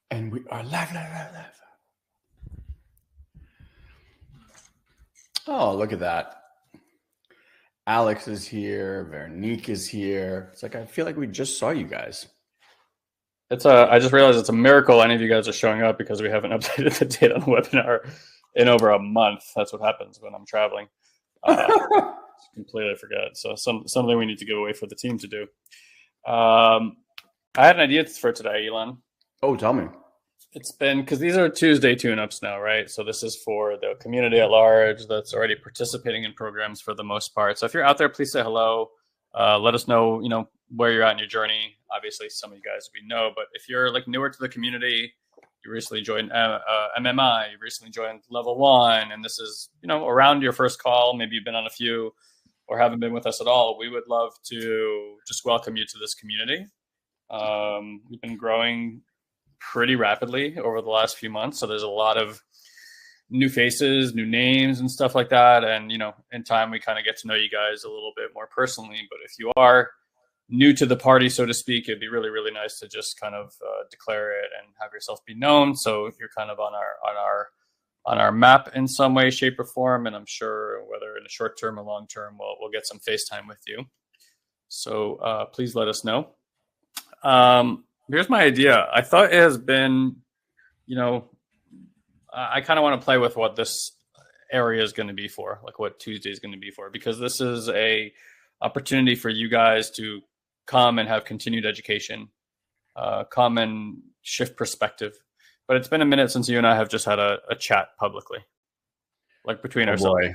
And we are live. Oh, look at that. Alex is here. Veronique is here. It's like, I feel like we just saw you guys. I just realized it's a miracle any of you guys are showing up because we haven't updated the date on the webinar in over a month. That's what happens when I'm traveling. Completely forgot. So something we need to give away for the team to do. I had an idea for today, Elon. Oh, tell me. It's been, because these are Tuesday tune-ups now, right? So this is for the community at large that's already participating in programs for the most part. So if you're out there, please say hello. Let us know, where you're at in your journey. Obviously, some of you guys we know, but if you're like newer to the community, you recently joined MMI, you recently joined Level 1, and this is, around your first call, maybe you've been on a few or haven't been with us at all, we would love to just welcome you to this community. We've been growing pretty rapidly over the last few months. So there's a lot of new faces, new names and stuff like that. And, in time, we kind of get to know you guys a little bit more personally. But if you are new to the party, so to speak, it'd be really, really nice to just kind of declare it and have yourself be known. So you're kind of on our map in some way, shape, or form. And I'm sure whether in the short term or long term, we'll get some FaceTime with you. So please let us know. Here's my idea. I thought it has been, I kind of want to play with what this area is going to be for, like what Tuesday is going to be for, because this is a opportunity for you guys to come and have continued education, come and shift perspective. But it's been a minute since you and I have just had a chat publicly, like between ourselves. Boy.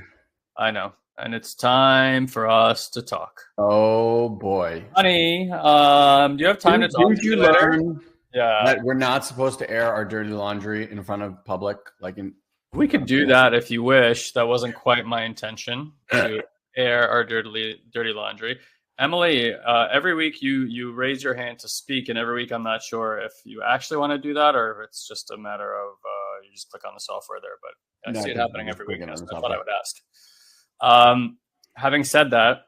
I know. And it's time for us to talk. Oh boy, honey, do you have time to talk? Did you learn that we're not supposed to air our dirty laundry in front of public? We could do that if you wish. That wasn't quite my intention to air our dirty laundry. Emily, every week you raise your hand to speak, and every week I'm not sure if you actually want to do that or if it's just a matter of you just click on the software there. But I see it happening every week now, so I thought I would ask. Having said that,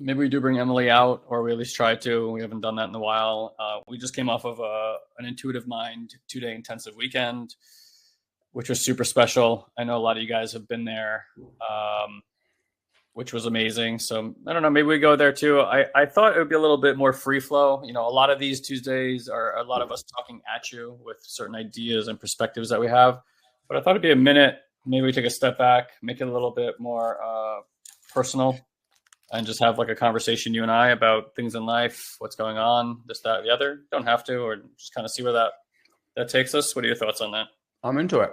maybe we do bring Emily out, or we at least try to. We haven't done that in a while. We just came off of an Intuitive Mind 2-day intensive weekend, which was super special. I know a lot of you guys have been there, which was amazing. So I don't know, maybe we go there too. I thought it would be a little bit more free flow. A lot of these Tuesdays are a lot of us talking at you with certain ideas and perspectives that we have. But I thought it'd be a minute. Maybe we take a step back, make it a little bit more personal, and just have like a conversation, you and I, about things in life, what's going on, this, that, the other. Don't have to, or just kind of see where that takes us. What are your thoughts on that? I'm into it.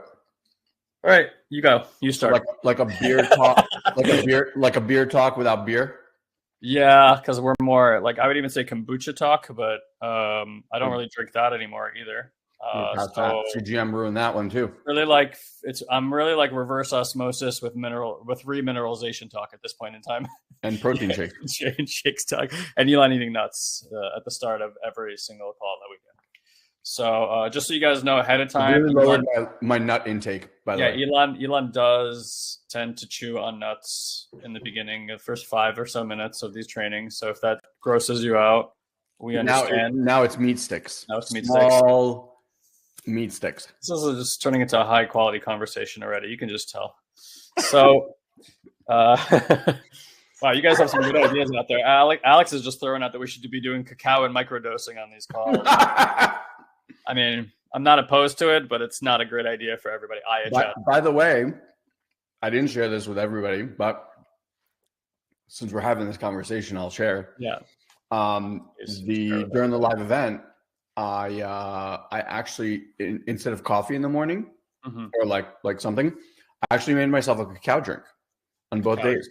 All right, you go. You start. Like a beer talk, like a beer talk without beer. Yeah, because we're more like, I would even say kombucha talk, but I don't really drink that anymore either. So CGM ruined that one too. I'm really like reverse osmosis with remineralization talk at this point in time. And protein shakes. Shakes talk. And Elon eating nuts at the start of every single call that weekend. So just so you guys know ahead of time. I really lowered my nut intake, by the way. Yeah, Elon does tend to chew on nuts in the beginning, the first 5 or so minutes of these trainings. So if that grosses you out, we understand. Now it's meat sticks. Now it's meat sticks. Meat sticks. This is just turning into a high quality conversation already. You can just tell. So, wow, you guys have some good ideas out there. Alex is just throwing out that we should be doing cacao and microdosing on these calls. I mean, I'm not opposed to it, but it's not a great idea for everybody. By the way, I didn't share this with everybody, but since we're having this conversation, I'll share. Yeah. During the live event, I actually instead of coffee in the morning or like something, I actually made myself a cacao drink on both days.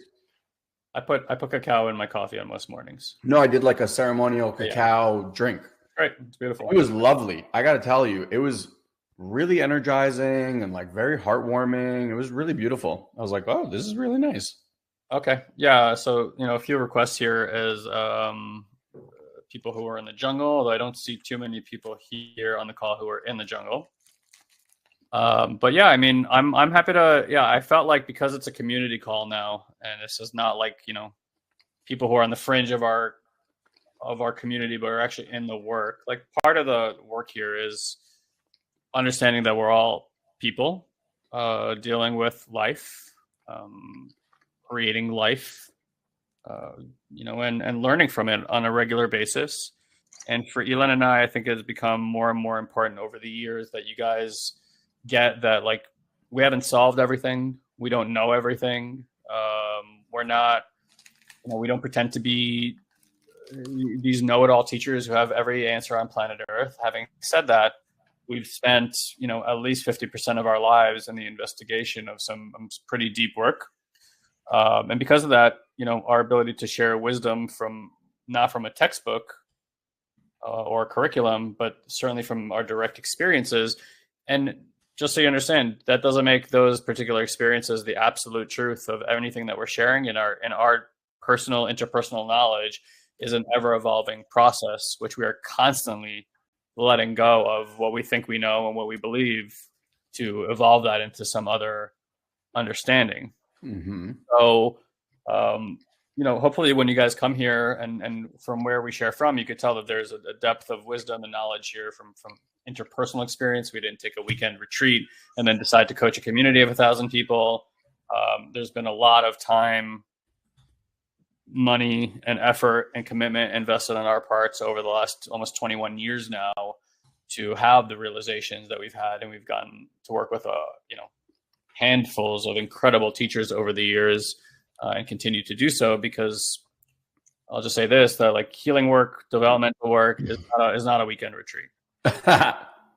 I put cacao in my coffee on most mornings. No, I did like a ceremonial cacao drink. Right. It's beautiful. It was lovely. I got to tell you, it was really energizing and like very heartwarming. It was really beautiful. I was like, oh, this is really nice. Okay. Yeah. So, a few requests here is people who are in the jungle, although I don't see too many people here on the call who are in the jungle. But yeah, I mean, I'm happy to, I felt like because it's a community call now, and this is not like, people who are on the fringe of our community, but are actually in the work. Like part of the work here is understanding that we're all people dealing with life, creating life, and learning from it on a regular basis. And for Elon and I think it has become more and more important over the years that you guys get that, like, we haven't solved everything. We don't know everything. We're not, we don't pretend to be these know-it-all teachers who have every answer on planet Earth. Having said that, we've spent, at least 50% of our lives in the investigation of some pretty deep work. And because of that, our ability to share wisdom not from a textbook or a curriculum, but certainly from our direct experiences. And just so you understand, that doesn't make those particular experiences the absolute truth of anything that we're sharing. In our personal, interpersonal knowledge is an ever-evolving process, which we are constantly letting go of what we think we know and what we believe to evolve that into some other understanding. Mm-hmm. So, hopefully when you guys come here and from where we share from, you could tell that there's a depth of wisdom and knowledge here from interpersonal experience. We didn't take a weekend retreat and then decide to coach a community of 1,000 people. There's been a lot of time, money, and effort and commitment invested on our parts over the last almost 21 years now to have the realizations that we've had. And we've gotten to work with handfuls of incredible teachers over the years and continue to do so, because I'll just say this, that like healing work, developmental work is not a weekend retreat.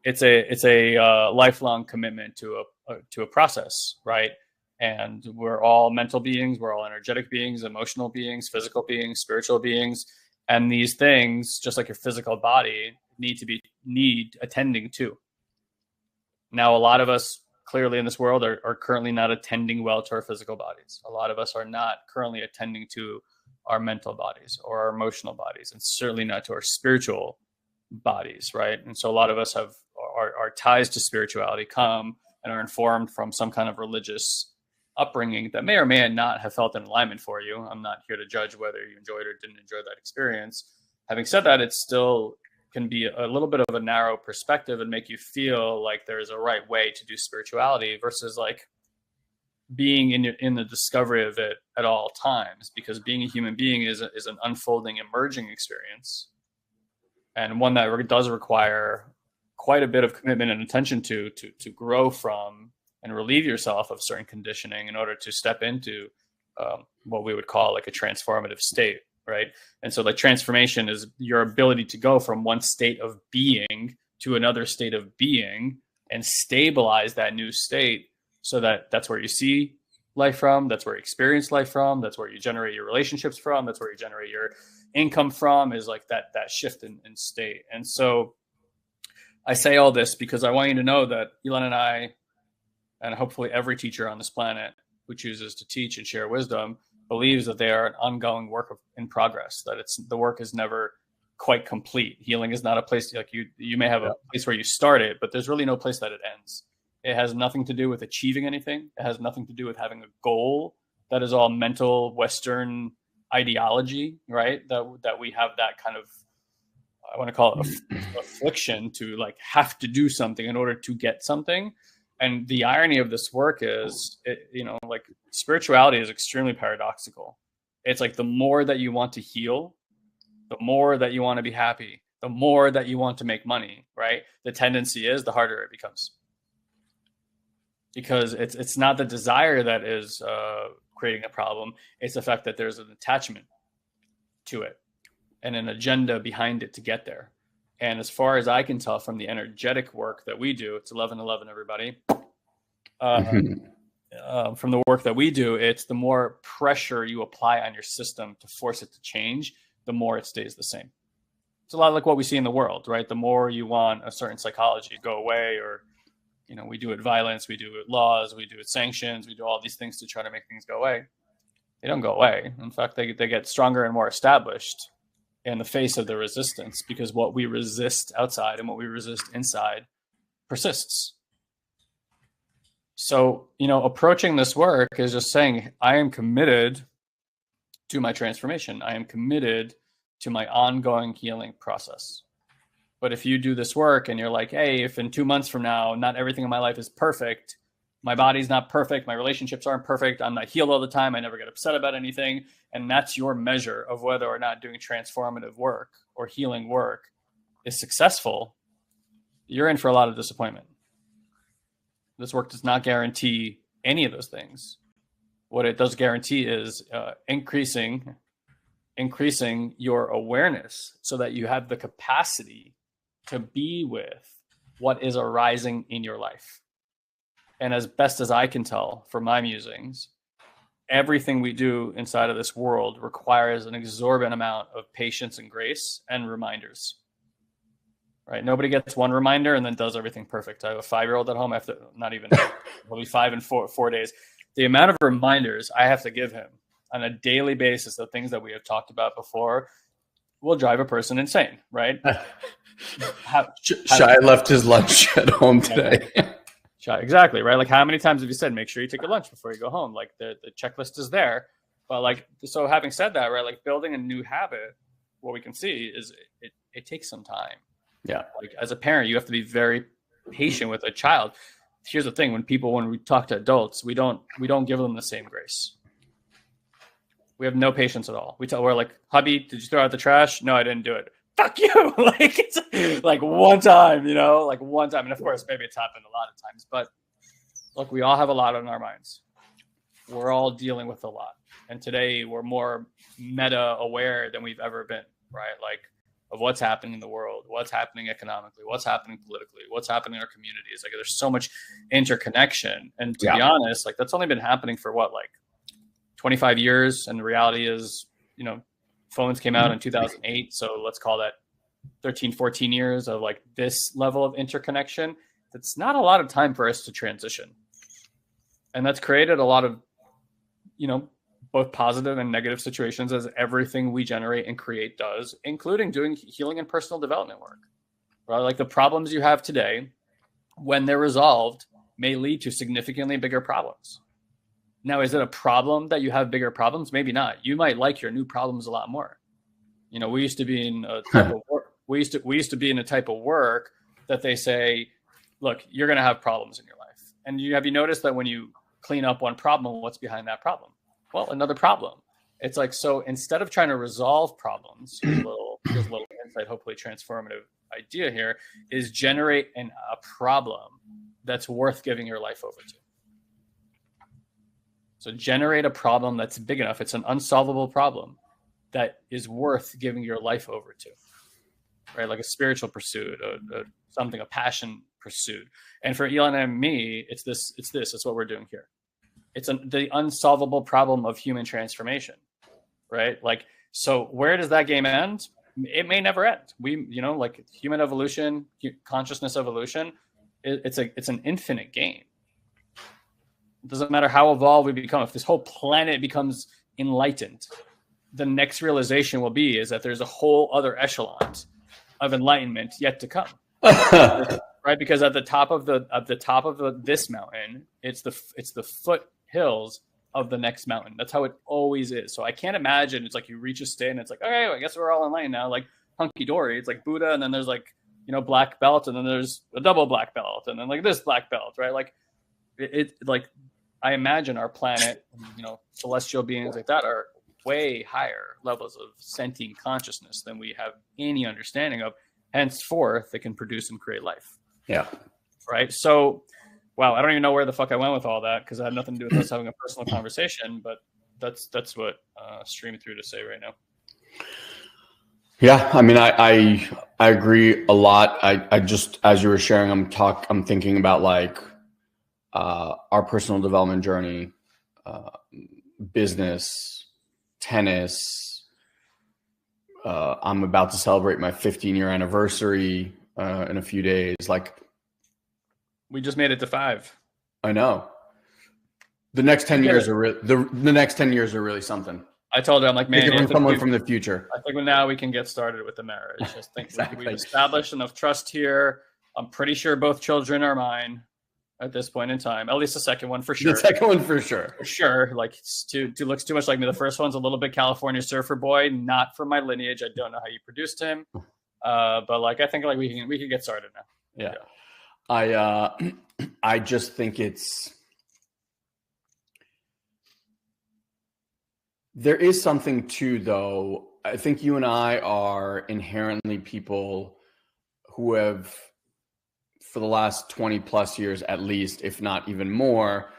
It's a lifelong commitment to a process, right? And we're all mental beings, we're all energetic beings, emotional beings, physical beings, spiritual beings, and these things, just like your physical body, need attending to. Now, a lot of us clearly in this world are currently not attending well to our physical bodies. A lot of us are not currently attending to our mental bodies or our emotional bodies, and certainly not to our spiritual bodies, right? And so a lot of us have our ties to spirituality come and are informed from some kind of religious upbringing that may or may not have felt in alignment for you. I'm not here to judge whether you enjoyed or didn't enjoy that experience. Having said that, it still can be a little bit of a narrow perspective and make you feel like there's a right way to do spirituality versus like being in the discovery of it at all times, because being a human being is an unfolding, emerging experience, and one that does require quite a bit of commitment and attention to grow from and relieve yourself of certain conditioning in order to step into what we would call like a transformative state, right? And so like transformation is your ability to go from one state of being to another state of being and stabilize that new state, so that that's where you see life from, that's where you experience life from, that's where you generate your relationships from, that's where you generate your income from, is like that shift in state. And so I say all this because I want you to know that Elon and I, and hopefully every teacher on this planet who chooses to teach and share wisdom, believes that they are an ongoing work in progress, that the work is never quite complete. Healing is not a place like you may have a place where you start it, but there's really no place that it ends. It has nothing to do with achieving anything. It has nothing to do with having a goal. That is all mental Western ideology, right? That we have that kind of, I want to call it affliction to like have to do something in order to get something. And the irony of this work is, like spirituality is extremely paradoxical. It's like the more that you want to heal, the more that you want to be happy, the more that you want to make money, right? The tendency is the harder it becomes. Because it's not the desire that is creating a problem. It's the fact that there's an attachment to it and an agenda behind it to get there. And as far as I can tell from the energetic work that we do, it's 11/11, everybody. from the work that we do, it's the more pressure you apply on your system to force it to change, the more it stays the same. It's a lot like what we see in the world, right? The more you want a certain psychology to go away, or, you know, we do it violence, we do it laws, we do it sanctions, we do all these things to try to make things go away. They don't go away. In fact, they get stronger and more established in the face of the resistance, because what we resist outside and what we resist inside persists. So, you know, approaching this work is just saying, I am committed to my transformation. I am committed to my ongoing healing process. But if you do this work and you're like, hey, if in 2 months from now, not everything in my life is perfect, my body's not perfect, my relationships aren't perfect, I'm not healed all the time, I never get upset about anything, and that's your measure of whether or not doing transformative work or healing work is successful, you're in for a lot of disappointment. This work does not guarantee any of those things. What it does guarantee is increasing your awareness so that you have the capacity to be with what is arising in your life. And as best as I can tell from my musings, everything we do inside of this world requires an exorbitant amount of patience and grace and reminders. Right? Nobody gets one reminder and then does everything perfect. I have a 5-year-old at home. I have to, not even, he'll be 5 in 4 days. The amount of reminders I have to give him on a daily basis of things that we have talked about before will drive a person insane, right? Shai left his lunch at home today. Shai, exactly, right? Like, how many times have you said, make sure you take your lunch before you go home? Like, the checklist is there. But like, so having said that, right, like building a new habit, what we can see is it takes some time. Yeah. Like, as a parent, you have to be very patient with a child. Here's the thing: when we talk to adults, we don't give them the same grace. We have no patience at all. We're like, hubby, did you throw out the trash? No, I didn't do it. Fuck you. Like, it's like one time, you know, like one time. And of course, maybe it's happened a lot of times, but look, we all have a lot on our minds. We're all dealing with a lot. And today we're more meta aware than we've ever been, right? Like, of what's happening in the world, what's happening economically, what's happening politically, what's happening in our communities. Like, there's so much interconnection. And to be honest, like, that's only been happening for what, like 25 years. And the reality is, you know, phones came out in 2008. So let's call that 13, 14 years of like this level of interconnection. That's not a lot of time for us to transition. And that's created a lot of, you know, both positive and negative situations, as everything we generate and create does, including doing healing and personal development work. Right? Like, the problems you have today, when they're resolved, may lead to significantly bigger problems. Now, is it a problem that you have bigger problems? Maybe not. You might like your new problems a lot more. You know, we used to be in a type of work. We used to be in a type of work that they say, look, you're going to have problems in your life. And have you noticed that when you clean up one problem, what's behind that problem? Well, another problem. It's like, so instead of trying to resolve problems, here's a little insight, hopefully transformative idea here, is generate a problem that's worth giving your life over to. So generate a problem that's big enough. It's an unsolvable problem that is worth giving your life over to, right? Like a spiritual pursuit, a passion pursuit. And for Elon and me, it's what we're doing here. It's the unsolvable problem of human transformation, right? Like, so where does that game end? It may never end. Like human evolution, consciousness evolution, it's an infinite game. It doesn't matter how evolved we become. If this whole planet becomes enlightened, the next realization will be is that there's a whole other echelon of enlightenment yet to come. Right? Because at the top of this mountain, it's the foothills of the next mountain. That's how it always is. So I can't imagine it's like you reach a state and it's like, okay, I guess we're all in line now, like hunky dory. It's like Buddha, and then there's like, you know, black belt, and then there's a double black belt, and then like this black belt, right? Like it like I imagine our planet, you know, celestial beings like that are way higher levels of sentient consciousness than we have any understanding of. Henceforth, they can produce and create life. Yeah. Right. So, wow, I don't even know where the fuck I went with all that, because it had nothing to do with us having a personal conversation. But that's what streaming through to say right now. Yeah, I mean, I agree a lot. I just, as you were sharing, I'm thinking about like our personal development journey, business, tennis. I'm about to celebrate my 15-year anniversary in a few days. Like, we just made it to 5. I know. The next 10 years are the next 10 years are really something. I told her, I'm like, man, from someone from the future. I think now we can get started with the marriage. I think Exactly. we've established enough trust here. I'm pretty sure both children are mine at this point in time. At least the second one for sure. The second one for sure. For sure. Like, it's looks too much like me. The first one's a little bit California surfer boy, not from my lineage. I don't know how you produced him. But like, I think like we can get started now. Yeah. I just think there is something too, though. I think you and I are inherently people who have, for the last 20 plus years, at least, if not even more,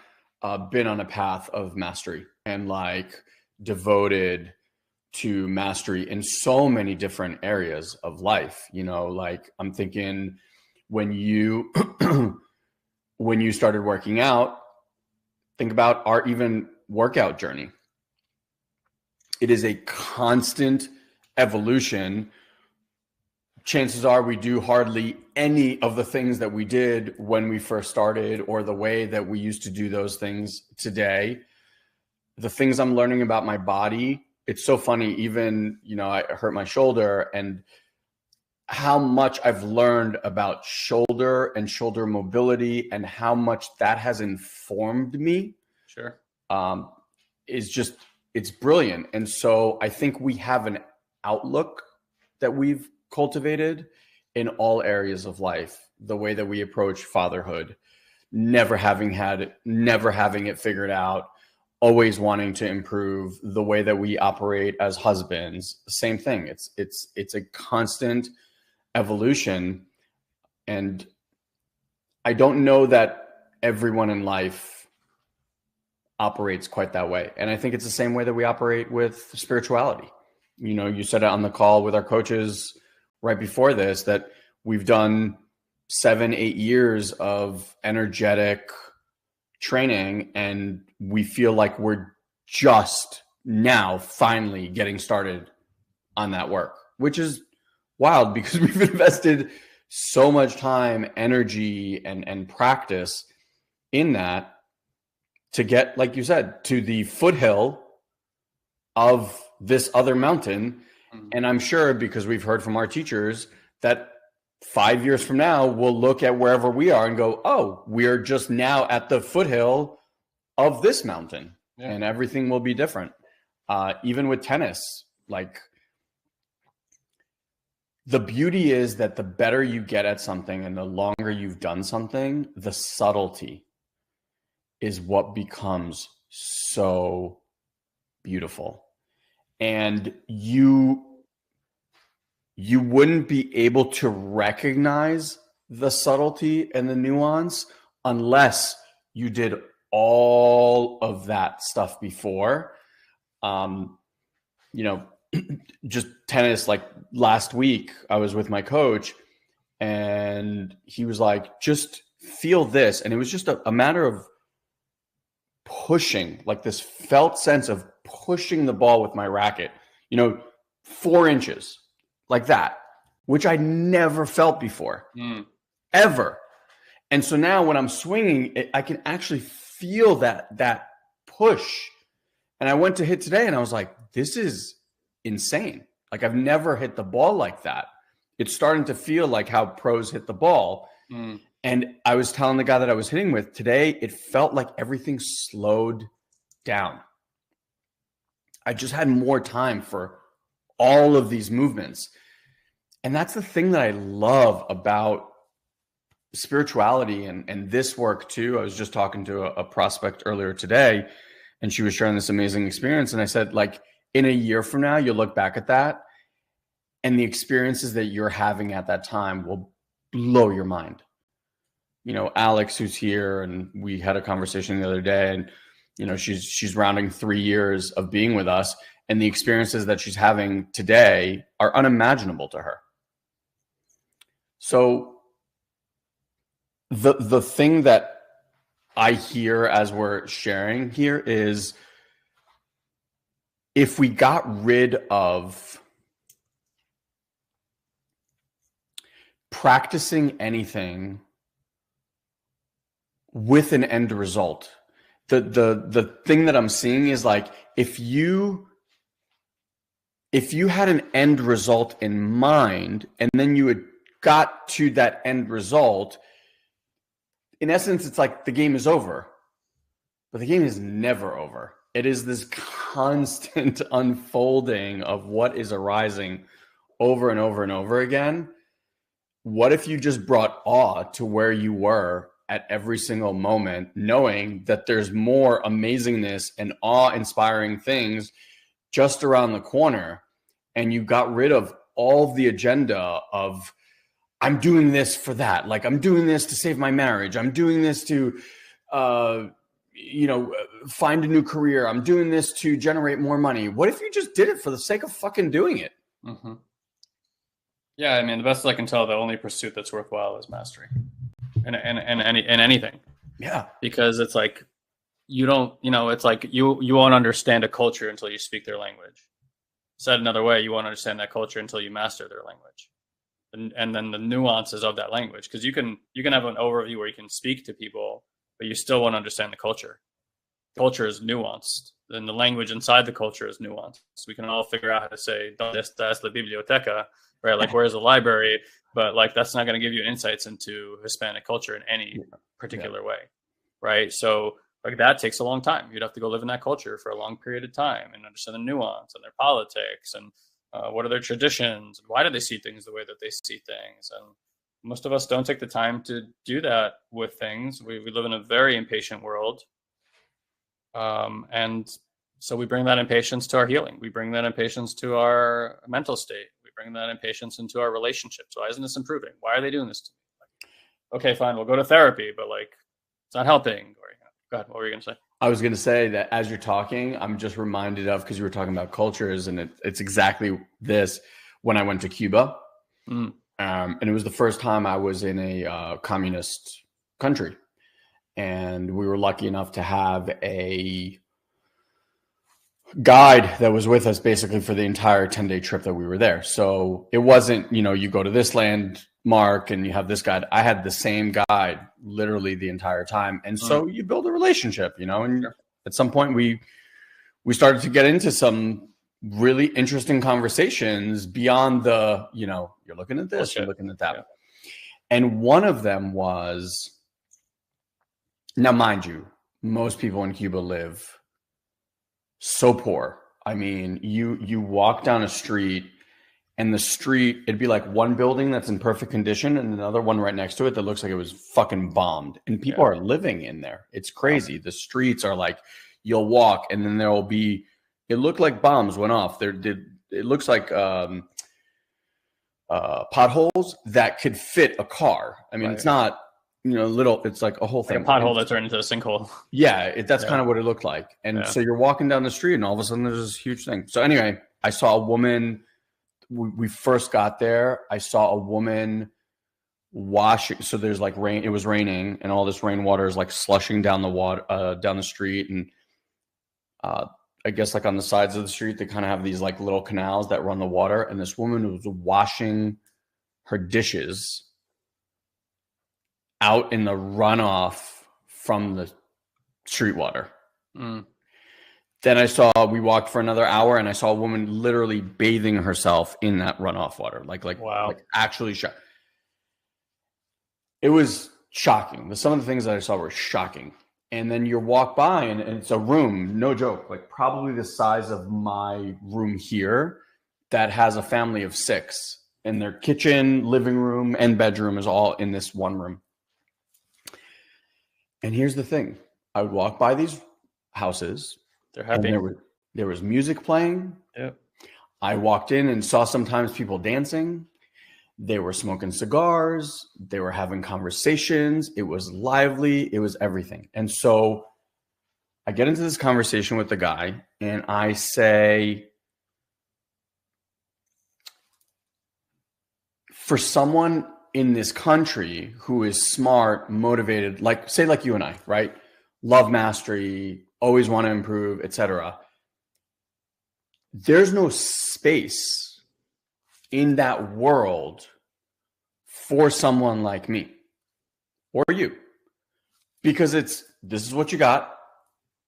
been on a path of mastery and like devoted to mastery in so many different areas of life. You know, like I'm thinking when you when you started working out, think about our even workout journey. It is a constant evolution. Chances are we do hardly any of the things that we did when we first started or the way that we used to do those things today. The things I'm learning about my body, it's so funny. Even, you know, I hurt my shoulder, and how much I've learned about shoulder and shoulder mobility and how much that has informed me. Sure. Is just, it's brilliant. And so I think we have an outlook that we've cultivated in all areas of life. The way that we approach fatherhood, never having it figured out, always wanting to improve. The way that we operate as husbands, same thing. It's a constant evolution. And I don't know that everyone in life operates quite that way. And I think it's the same way that we operate with spirituality. You know, you said it on the call with our coaches right before this, that we've done 7-8 years of energetic training, and we feel like we're just now finally getting started on that work, which is wild because we've invested so much time, energy, and practice in that to get, like you said, to the foothill of this other mountain. And I'm sure, because we've heard from our teachers, that 5 years from now, we'll look at wherever we are and go, oh, we're just now at the foothill of this mountain. Yeah. And everything will be different. Even with tennis, like, the beauty is that the better you get at something and the longer you've done something, the subtlety is what becomes so beautiful. And you wouldn't be able to recognize the subtlety and the nuance unless you did all of that stuff before. You know, just tennis, like last week I was with my coach and he was like, just feel this. And it was just a matter of pushing, like this felt sense of pushing the ball with my racket, you know, 4 inches like that, which I never felt before, ever. And so now when I'm swinging, I can actually feel that push. And I went to hit today and I was like, this is insane. Like, I've never hit the ball like that. It's starting to feel like how pros hit the ball. And I was telling the guy that I was hitting with today, it felt like everything slowed down. I just had more time for all of these movements. And that's the thing that I love about spirituality and this work too. I was just talking to a prospect earlier today, and she was sharing this amazing experience. And I said, like, in a year from now, you'll look back at that, and the experiences that you're having at that time will blow your mind. You know, Alex, who's here, and we had a conversation the other day, and, you know, she's rounding 3 years of being with us, and the experiences that she's having today are unimaginable to her. So the thing that I hear as we're sharing here is, if we got rid of practicing anything with an end result, the thing that I'm seeing is like, if you had an end result in mind and then you had got to that end result, in essence, it's like the game is over. But the game is never over. It is this constant unfolding of what is arising over and over and over again. What if you just brought awe to where you were at every single moment, knowing that there's more amazingness and awe-inspiring things just around the corner, and you got rid of all the agenda of, I'm doing this for that. Like, I'm doing this to save my marriage. I'm doing this to, find a new career. I'm doing this to generate more money. What if you just did it for the sake of fucking doing it? Mm-hmm. Yeah, I mean, the best I can tell, the only pursuit that's worthwhile is mastery, and anything. Yeah, because it's like you don't, it's like you won't understand a culture until you speak their language. Said another way, you won't understand that culture until you master their language, and then the nuances of that language. Because you can have an overview where you can speak to people, but you still won't understand the culture. Culture is nuanced, and the language inside the culture is nuanced. So we can all figure out how to say "Dónde está la biblioteca," right? Like, where's the library? But like, that's not going to give you insights into Hispanic culture in any particular way, right? So like, that takes a long time. You'd have to go live in that culture for a long period of time and understand the nuance and their politics and what are their traditions and why do they see things the way that they see things. And most of us don't take the time to do that with things. We live in a very impatient world. And so we bring that impatience to our healing. We bring that impatience to our mental state. We bring that impatience into our relationships. Why isn't this improving? Why are they doing this to me? Like, okay, fine, we'll go to therapy, but like, it's not helping. Or, go ahead, what were you going to say? I was going to say that as you're talking, I'm just reminded of, because you were talking about cultures, and it's exactly this. When I went to Cuba, and it was the first time I was in a communist country. And we were lucky enough to have a guide that was with us basically for the entire 10-day trip that we were there. So it wasn't, you go to this landmark and you have this guide. I had the same guide literally the entire time. And so you build a relationship, and at some point we started to get into some really interesting conversations beyond the, you're looking at this, you're looking at that. Yeah. And one of them was, now, mind you, most people in Cuba live so poor. I mean, you walk down a street, and the street, it'd be like one building that's in perfect condition and another one right next to it that looks like it was fucking bombed. And people are living in there. It's crazy. The streets are like, you'll walk, and then there will be, it looked like bombs went off. It looks like potholes that could fit a car. I mean, it's not, little, it's like a whole thing. Like a pothole that turned into a sinkhole. Yeah, that's kind of what it looked like. And so you're walking down the street, and all of a sudden there's this huge thing. So anyway, I saw a woman, we first got there, I saw a woman washing. So there's like rain, it was raining, and all this rainwater is like slushing down the water, down the street. And I guess like on the sides of the street, they kind of have these like little canals that run the water. And this woman was washing her dishes out in the runoff from the street water. Then we walked for another hour, and I saw a woman literally bathing herself in that runoff water. Like actually it was shocking. Some of the things that I saw were shocking. And then you walk by, and it's a room, no joke, like probably the size of my room here, that has a family of 6, and their kitchen, living room, and bedroom is all in this one room. And here's the thing. I would walk by these houses. They're happy. There was music playing. Yep. I walked in and saw sometimes people dancing. They were smoking cigars. They were having conversations. It was lively. It was everything. And so I get into this conversation with the guy, and I say, for someone in this country who is smart, motivated, like you and I, right? love mastery, always want to improve, etc. There's no space in that world for someone like me or you, because this is what you got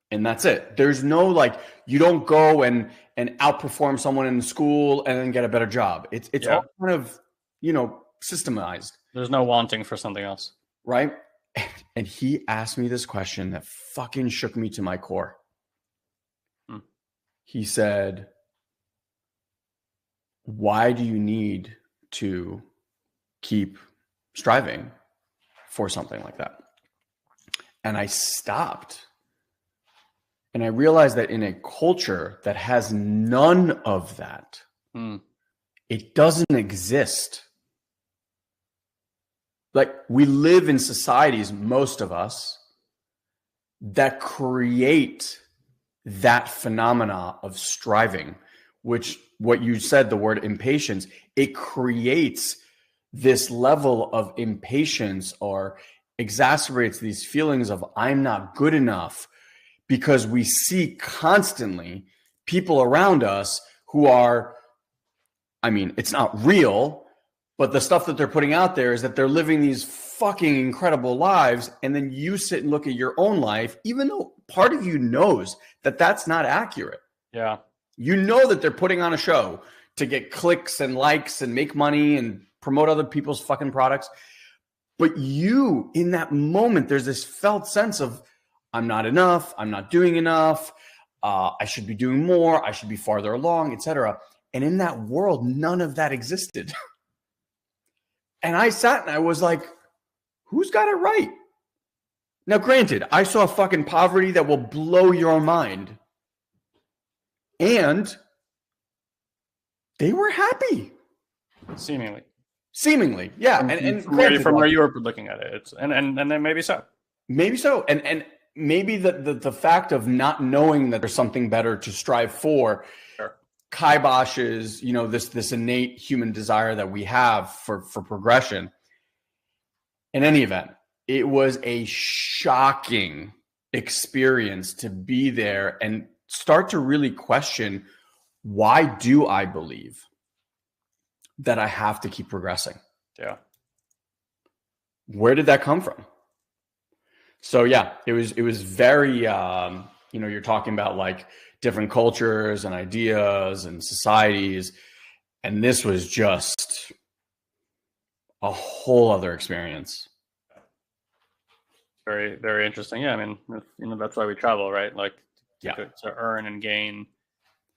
and that's it. There's no like, you don't go and outperform someone in school and then get a better job. It's all kind of, systemized. There's no wanting for something else. Right. And he asked me this question that fucking shook me to my core. He said, why do you need to keep striving for something like that? And I stopped. And I realized that in a culture that has none of that, it doesn't exist. Like, we live in societies, most of us, that create that phenomena of striving, which, what you said, the word impatience, it creates this level of impatience or exacerbates these feelings of I'm not good enough, because we see constantly people around us who are, I mean, it's not real, but the stuff that they're putting out there is that they're living these fucking incredible lives. And then you sit and look at your own life, even though part of you knows that that's not accurate. Yeah. You know that they're putting on a show to get clicks and likes and make money and promote other people's fucking products. But you, in that moment, there's this felt sense of, I'm not enough. I'm not doing enough. I should be doing more. I should be farther along, etc. And in that world, none of that existed. And I sat and I was like, who's got it right? Now, granted, I saw fucking poverty that will blow your mind. And they were happy. Seemingly, yeah. And from where you were looking at it. And then maybe so. Maybe so. And maybe the fact of not knowing that there's something better to strive for, sure, kiboshes, this innate human desire that we have for progression. In any event, it was a shocking experience to be there and start to really question, why do I believe that I have to keep progressing? Yeah. Where did that come from? So yeah, it was very, you're talking about like different cultures and ideas and societies. And this was just a whole other experience. Very, very interesting. Yeah. I mean, that's why we travel, right? Like to earn and gain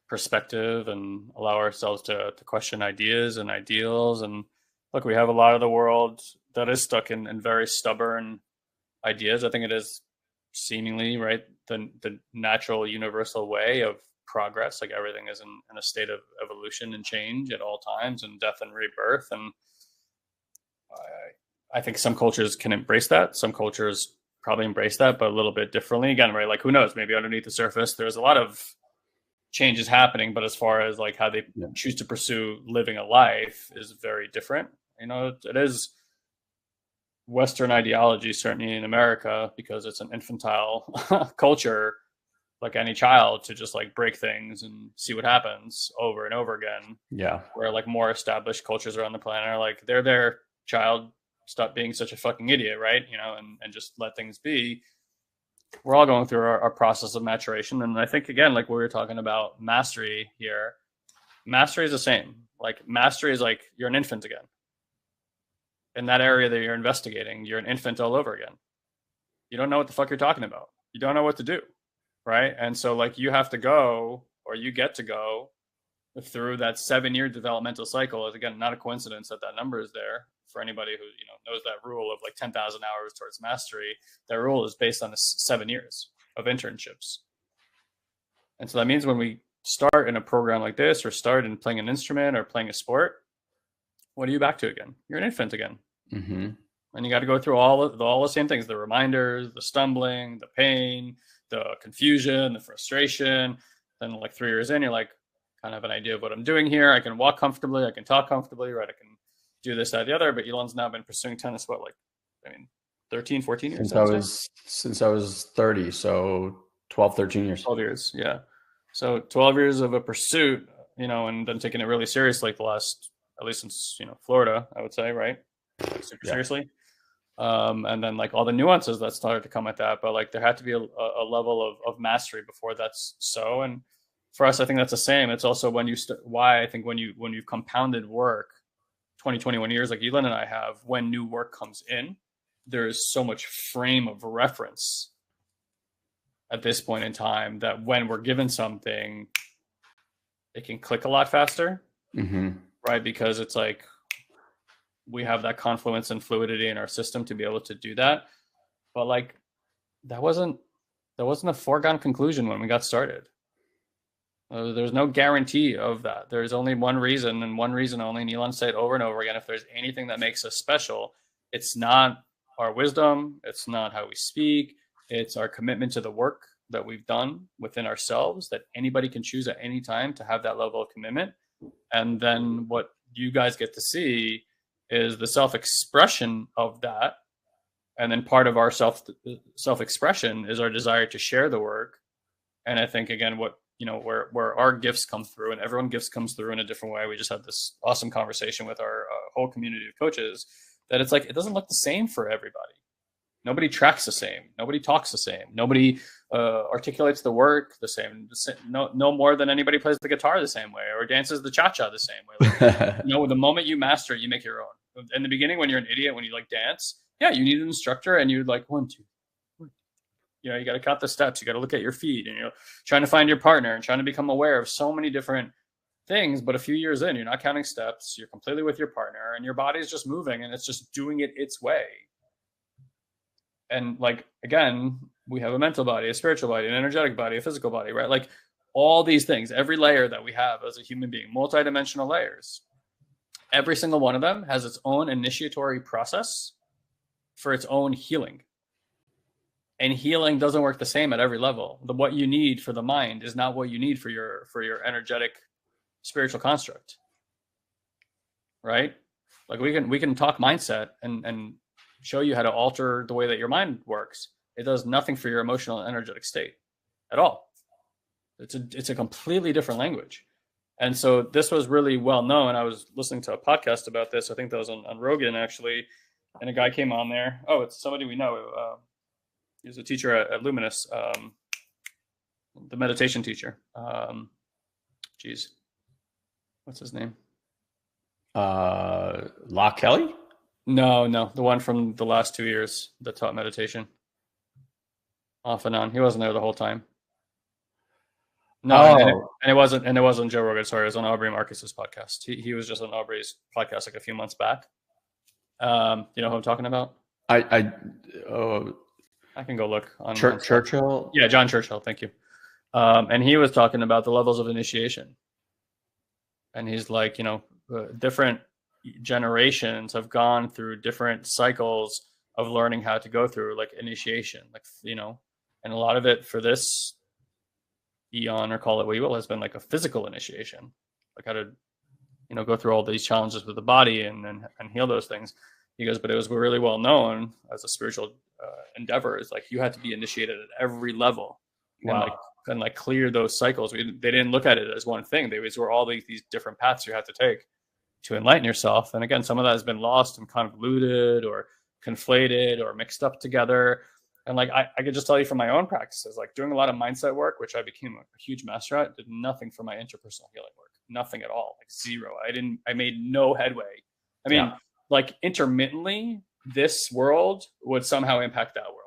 perspective and allow ourselves to question ideas and ideals. And look, we have a lot of the world that is stuck in very stubborn ideas. I think it is seemingly, right, the natural universal way of progress. Like everything is in a state of evolution and change at all times, and death and rebirth. And I think some cultures can embrace that. Some cultures probably embrace that, but a little bit differently. Again, right, like who knows, maybe underneath the surface there's a lot of changes happening, but as far as like how they choose to pursue living a life is very different. It is Western ideology, certainly in America, because it's an infantile culture, like any child, to just like break things and see what happens over and over again. Yeah. Where like more established cultures around the planet are like, they're their child, stop being such a fucking idiot, right? And just let things be. We're all going through our process of maturation. And I think, again, like we were talking about mastery here, mastery is the same. Like mastery is like you're an infant again. In that area that you're investigating, you're an infant all over again. You don't know what the fuck you're talking about. You don't know what to do, right? And so like you have to go, or you get to go through that 7-year developmental cycle. Is again, not a coincidence that number is there for anybody who knows that rule of like 10,000 hours towards mastery. That rule is based on the 7 years of internships. And so that means when we start in a program like this, or start in playing an instrument or playing a sport, what are you back to again? You're an infant again. Mm-hmm. And you got to go through all the same things, the reminders, the stumbling, the pain, the confusion, the frustration. Then like 3 years in, you're like, kind of an idea of what I'm doing here. I can walk comfortably. I can talk comfortably, right? I can do this, that, the other. But Elon's now been pursuing tennis, 13, 14 years, I would say. Since I was 30, so 12, 13 years. 12 years, yeah. So 12 years of a pursuit, and then taking it really seriously like the last, at least since, Florida, I would say, right? Like super seriously. And then like all the nuances that started to come at that, but like there had to be a level of mastery before that's so. And for us, I think that's the same. It's also when why I think when you've compounded work 20, 21 years like Elon and I have, when new work comes in, there's so much frame of reference at this point in time that when we're given something, it can click a lot faster, right? Because it's like we have that confluence and fluidity in our system to be able to do that. But like that wasn't a foregone conclusion when we got started. There's no guarantee of that. There's only one reason, and one reason only. And Elon said over and over again, if there's anything that makes us special, it's not our wisdom, it's not how we speak, it's our commitment to the work that we've done within ourselves, that anybody can choose at any time to have that level of commitment. And then what you guys get to see is the self-expression of that. And then part of our self-expression is our desire to share the work. And I think, again, where our gifts come through, and everyone gifts comes through in a different way. We just had this awesome conversation with our whole community of coaches that it's like, it doesn't look the same for everybody. Nobody tracks the same. Nobody talks the same. Nobody articulates the work the same. No more than anybody plays the guitar the same way or dances the cha-cha the same way. Like, the moment you master it, you make your own. In the beginning, when you're an idiot, when you like dance, yeah, you need an instructor, and you're like 1, 2. You got to count the steps. You got to look at your feet, and you're trying to find your partner and trying to become aware of so many different things. But a few years in, you're not counting steps. You're completely with your partner, and your body's just moving, and it's just doing it its way. And like, again, we have a mental body, a spiritual body, an energetic body, a physical body, right? Like all these things, every layer that we have as a human being, multidimensional layers, every single one of them has its own initiatory process for its own healing. And healing doesn't work the same at every level. What you need for the mind is not what you need for your energetic spiritual construct, right? Like we can talk mindset and show you how to alter the way that your mind works. It does nothing for your emotional and energetic state at all. It's a completely different language. And so this was really well known. I was listening to a podcast about this. I think that was on Rogan actually, and a guy came on there. Oh, it's somebody we know. He was a teacher at Luminous, the meditation teacher. What's his name? La Kelly? No, the one from the last 2 years that taught meditation. Off and on. He wasn't there the whole time. No, and it wasn't Joe Rogan. Sorry, it was on Aubrey Marcus's podcast. He was just on Aubrey's podcast like a few months back. You know who I'm talking about? I can go look on Churchill. Yeah, John Churchill. Thank you. And he was talking about the levels of initiation. And he's like, different generations have gone through different cycles of learning how to go through like initiation, and a lot of it for this eon, or call it what you will, has been like a physical initiation, like how to, go through all these challenges with the body and heal those things. He goes, but it was really well known as a spiritual endeavor. It's like you had to be initiated at every level. Wow. and clear those cycles. They didn't look at it as one thing. They were all these different paths you had to take to enlighten yourself. And again, some of that has been lost and convoluted or conflated or mixed up together. And like, I could just tell you from my own practices, like doing a lot of mindset work, which I became a huge master at, did nothing for my interpersonal healing work. Nothing at all, like zero. I made no headway. I mean, like intermittently, this world would somehow impact that world.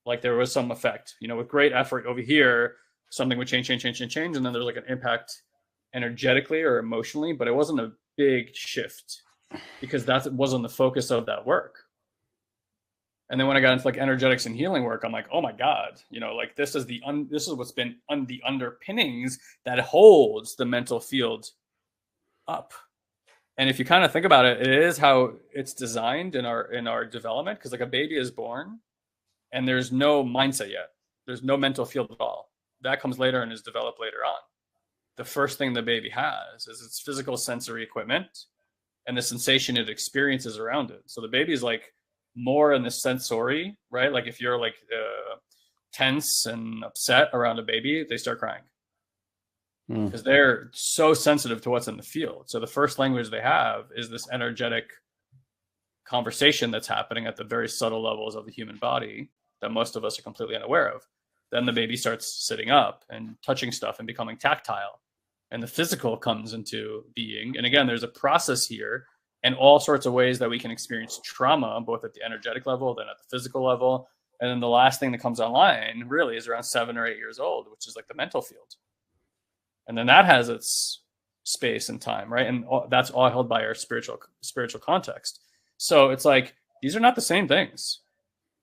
Like there was some effect, with great effort over here, something would change. And then there's like an impact energetically or emotionally, but it wasn't a big shift because that wasn't the focus of that work. And then when I got into like energetics and healing work, I'm like, oh my God, like this is what's been the underpinnings that holds the mental field up. And if you kind of think about it, it is how it's designed in our development. Because like a baby is born and there's no mindset yet. There's no mental field at all. That comes later and is developed later on. The first thing the baby has is its physical sensory equipment and the sensation it experiences around it. So the baby is like more in the sensory, right? Like if you're like tense and upset around a baby, they start crying because they're so sensitive to what's in the field. So the first language they have is this energetic conversation that's happening at the very subtle levels of the human body that most of us are completely unaware of. Then the baby starts sitting up and touching stuff and becoming tactile, and the physical comes into being. And again, there's a process here and all sorts of ways that we can experience trauma, both at the energetic level, then at the physical level. And then the last thing that comes online really is around 7 or 8 years old, which is like the mental field. And then that has its space and time, right? And that's all held by our spiritual context. So it's like, these are not the same things.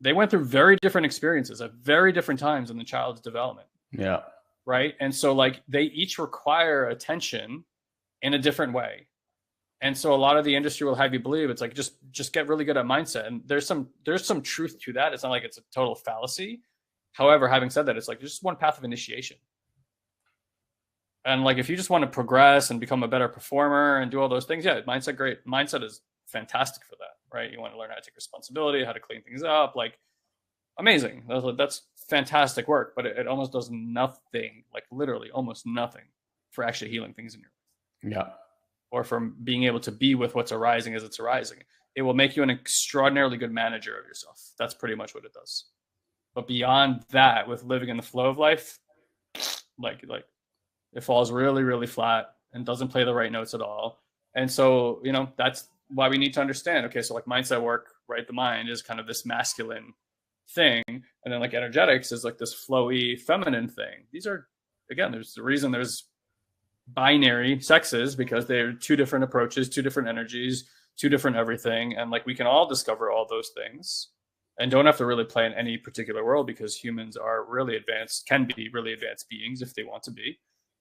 They went through very different experiences at very different times in the child's development. Yeah. Right. And so like they each require attention in a different way. And so a lot of the industry will have you believe it's like, just get really good at mindset. And there's some truth to that. It's not like it's a total fallacy. However, having said that, it's like there's just one path of initiation. And like, if you just want to progress and become a better performer and do all those things, yeah, mindset, great. Mindset is fantastic for that, right? You want to learn how to take responsibility, how to clean things up, like amazing. That's fantastic work, but it almost does nothing, like literally almost nothing for actually healing things in your life. Yeah. Or from being able to be with what's arising as it's arising. It will make you an extraordinarily good manager of yourself. That's pretty much what it does. But beyond that, with living in the flow of life, like it falls really, really flat and doesn't play the right notes at all. And so, you know, that's why we need to understand, okay, so like mindset work, right? The mind is kind of this masculine thing. And then like energetics is like this flowy feminine thing. These are, again, there's the reason there's binary sexes, because they're two different approaches, two different energies, two different everything. And like we can all discover all those things and don't have to really play in any particular world, because humans are really advanced, can be really advanced beings if they want to be.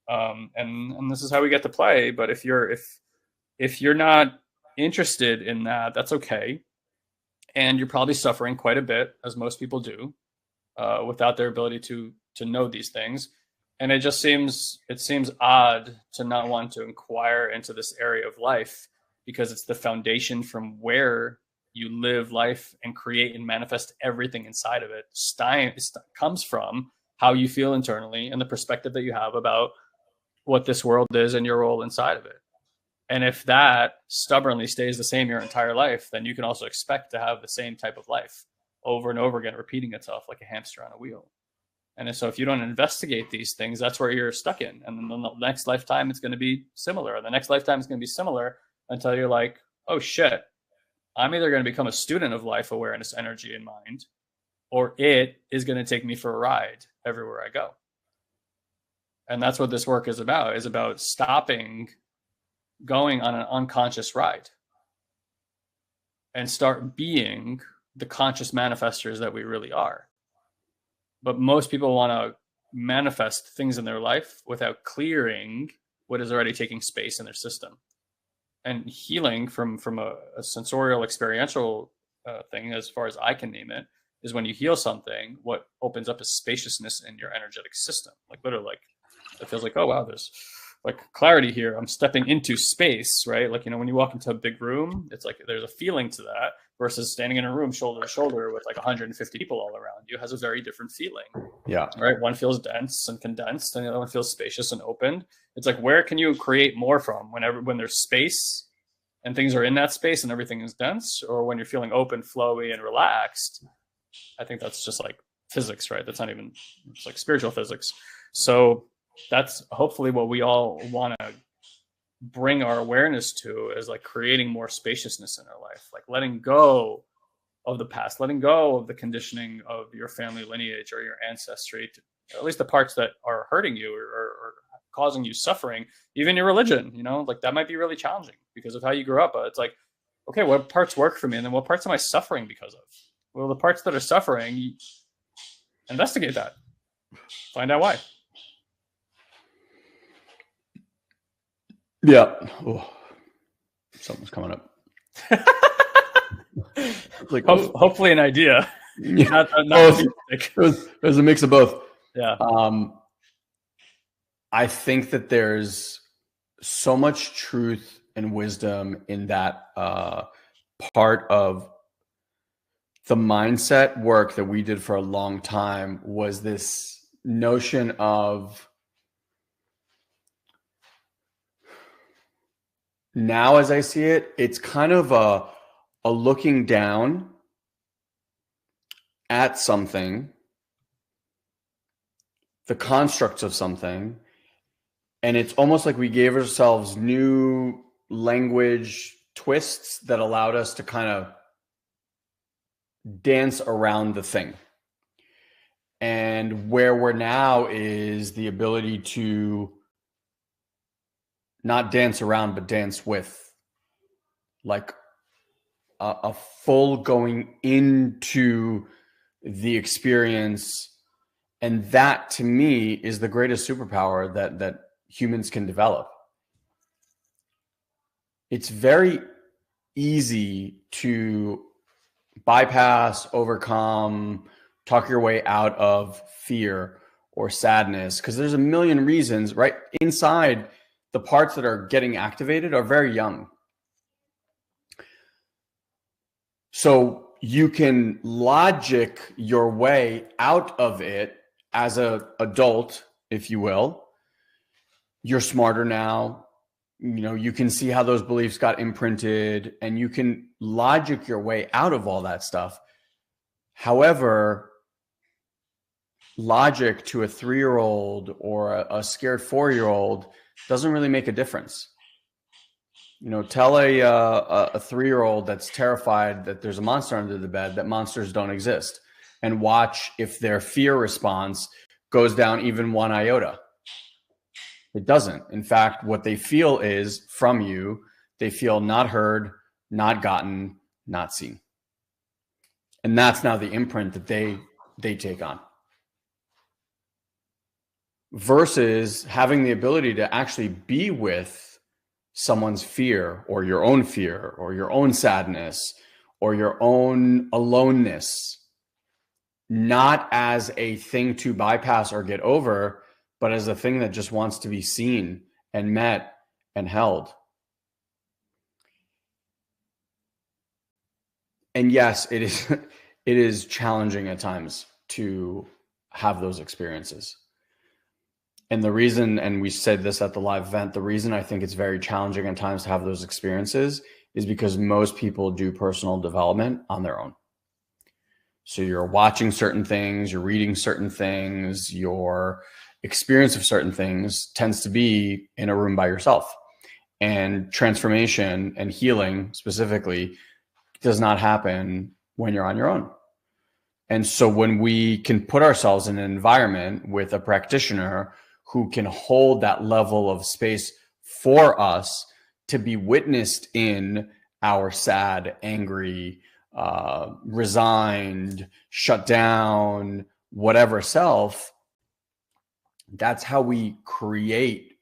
And this is how we get to play. But if you're not interested in that, that's okay. And you're probably suffering quite a bit, as most people do, without their ability to know these things. And it seems odd to not want to inquire into this area of life, because it's the foundation from where you live life and create and manifest everything inside of it. Comes from how you feel internally and the perspective that you have about what this world is and your role inside of it. And if that stubbornly stays the same your entire life, then you can also expect to have the same type of life over and over again, repeating itself like a hamster on a wheel. And so if you don't investigate these things, that's where you're stuck in. And then the next lifetime, it's going to be similar. And the next lifetime is going to be similar until you're like, oh shit, I'm either going to become a student of life awareness, energy, and mind, or it is going to take me for a ride everywhere I go. And that's what this work is about stopping going on an unconscious ride and start being the conscious manifestors that we really are. But most people want to manifest things in their life without clearing what is already taking space in their system. And healing from a sensorial, experiential thing, as far as I can name it, is when you heal something, what opens up is spaciousness in your energetic system. Like literally, like it feels like, oh wow, there's like clarity here. I'm stepping into space, right? Like, you know, when you walk into a big room, it's like there's a feeling to that, versus standing in a room shoulder to shoulder with like 150 people all around you has a very different feeling. Yeah. Right. One feels dense and condensed, and the other one feels spacious and open. It's like, where can you create more from? When there's space and things are in that space and everything is dense, or when you're feeling open, flowy, and relaxed? I think that's just like physics, right? That's not even, it's like spiritual physics. So that's hopefully what we all want to bring our awareness to, is like creating more spaciousness in our life, like letting go of the past, letting go of the conditioning of your family lineage or your ancestry, at least the parts that are hurting you or causing you suffering, even your religion, you know, like that might be really challenging because of how you grew up. But it's like, okay, what parts work for me? And then what parts am I suffering because of? Well, the parts that are suffering, investigate that, find out why. Yeah. Oh, something's coming up. Like, hopefully an idea. Yeah. Not it was a mix of both. Yeah. I think that there's so much truth and wisdom in that part of the mindset work that we did for a long time was this notion of, now as I see it, it's kind of a looking down at something, the constructs of something, and it's almost like we gave ourselves new language twists that allowed us to kind of dance around the thing. And where we're now is the ability to not dance around, but dance with, like a full going into the experience. And that to me is the greatest superpower that humans can develop. It's very easy to bypass, overcome, talk your way out of fear or sadness, because there's a million reasons, right? Inside, the parts that are getting activated are very young. So you can logic your way out of it as an adult, if you will. You're smarter now. You know, you can see how those beliefs got imprinted, and you can logic your way out of all that stuff. However, logic to a 3-year-old or a scared 4-year-old doesn't really make a difference. You know, tell a 3-year-old that's terrified that there's a monster under the bed that monsters don't exist, and watch if their fear response goes down even 1 iota. It doesn't. In fact, what they feel is from you, they feel not heard, not gotten, not seen. And that's now the imprint that they take on. Versus having the ability to actually be with someone's fear or your own sadness or your own aloneness, not as a thing to bypass or get over, but as a thing that just wants to be seen and met and held. And yes, it is challenging at times to have those experiences. And the reason, and we said this at the live event, the reason I think it's very challenging at times to have those experiences is because most people do personal development on their own. So you're watching certain things, you're reading certain things, your experience of certain things tends to be in a room by yourself. And transformation and healing specifically does not happen when you're on your own. And so when we can put ourselves in an environment with a practitioner who can hold that level of space for us to be witnessed in our sad, angry, resigned, shut down, whatever self, that's how we create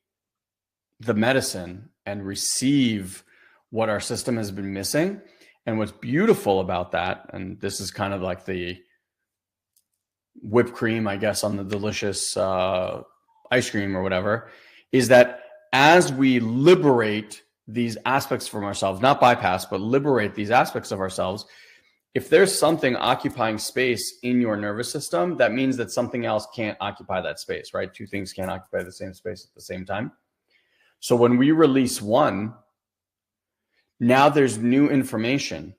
the medicine and receive what our system has been missing. And what's beautiful about that, and this is kind of like the whipped cream, I guess, on the delicious ice cream or whatever, is that as we liberate these aspects from ourselves, not bypass, but liberate these aspects of ourselves, if there's something occupying space in your nervous system, that means that something else can't occupy that space, right? Two things can't occupy the same space at the same time. So when we release one, now there's new information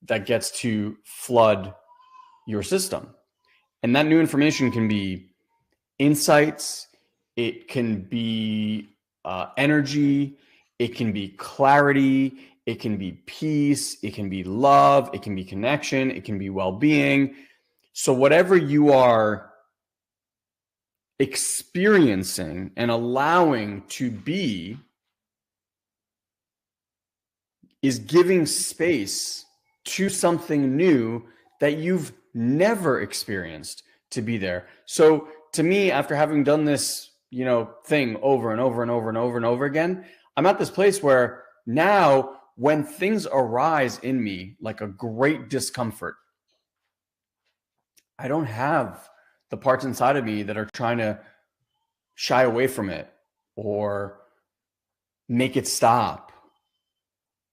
that gets to flood your system. And that new information can be insights, it can be energy, it can be clarity, it can be peace, it can be love, it can be connection, it can be well-being. So whatever you are experiencing and allowing to be is giving space to something new that you've never experienced to be there. So to me, after having done this, thing over and over and over and over and over again, I'm at this place where now when things arise in me, like a great discomfort, I don't have the parts inside of me that are trying to shy away from it or make it stop.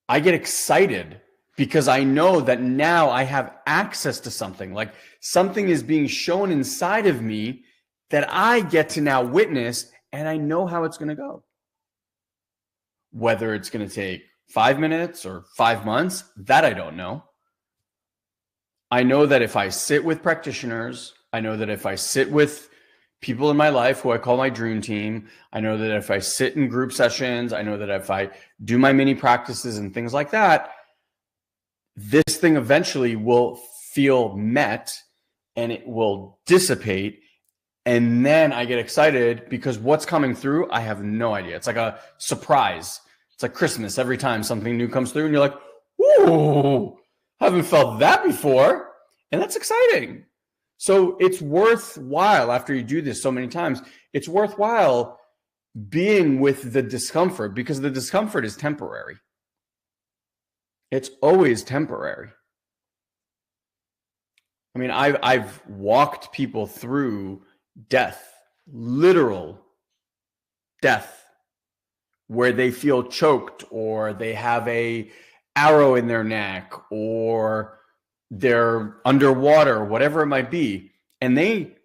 I get excited because I know that now I have access to something. Like something is being shown inside of me that I get to now witness, and I know how it's going to go. Whether it's going to take 5 minutes or 5 months, that I don't know. I know that if I sit with practitioners, I know that if I sit with people in my life who I call my dream team, I know that if I sit in group sessions, I know that if I do my mini practices and things like that, this thing eventually will feel met and it will dissipate. And then I get excited because what's coming through, I have no idea. It's like a surprise. It's like Christmas every time something new comes through and you're like, ooh, haven't felt that before. And that's exciting. So it's worthwhile after you do this so many times, it's worthwhile being with the discomfort because the discomfort is temporary. It's always temporary. I mean, I've walked people through death, literal death, where they feel choked or they have a arrow in their neck or they're underwater, whatever it might be. And they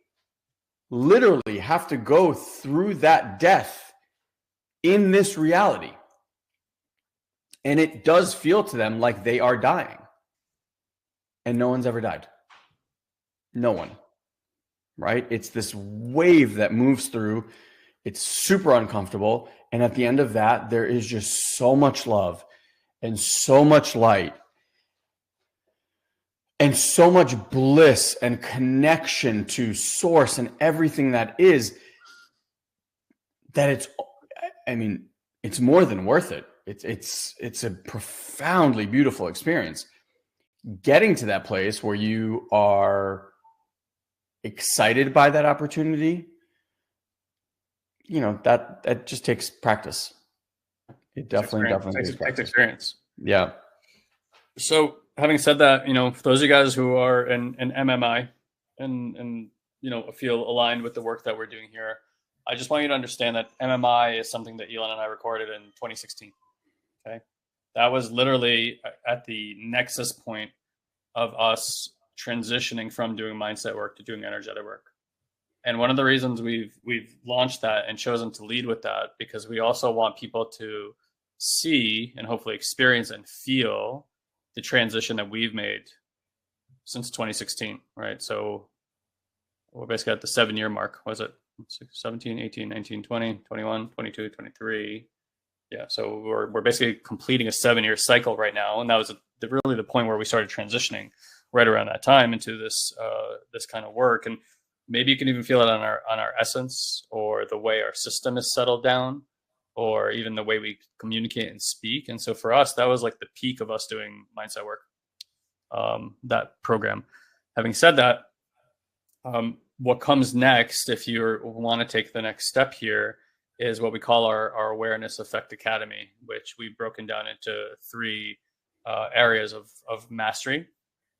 literally have to go through that death in this reality. And it does feel to them like they are dying. And no one's ever died. No one. Right? It's this wave that moves through. It's super uncomfortable. And at the end of that, there is just so much love and so much light and so much bliss and connection to source and everything that is, that it's more than worth it. It's a profoundly beautiful experience. Getting to that place where you are excited by that opportunity, that just takes practice. It definitely takes experience. Yeah. So having said that, for those of you guys who are in MMI and feel aligned with the work that we're doing here, I just want you to understand that MMI is something that Elon and I recorded in 2016. Okay. That was literally at the nexus point of us transitioning from doing mindset work to doing energetic work. And one of the reasons we've launched that and chosen to lead with that, because we also want people to see and hopefully experience and feel the transition that we've made since 2016, right? So we're basically at the 7-year mark. Was it 17, 18, 19, 20, 21, 22, 23? Yeah, so we're basically completing a 7-year cycle right now. And that was really the point where we started transitioning right around that time into this kind of work. And maybe you can even feel it on our essence, or the way our system is settled down, or even the way we communicate and speak. And so for us, that was like the peak of us doing mindset work, that program. Having said that, what comes next, if you want to take the next step here, is what we call our Awareness Effect Academy, which we've broken down into 3 areas of mastery.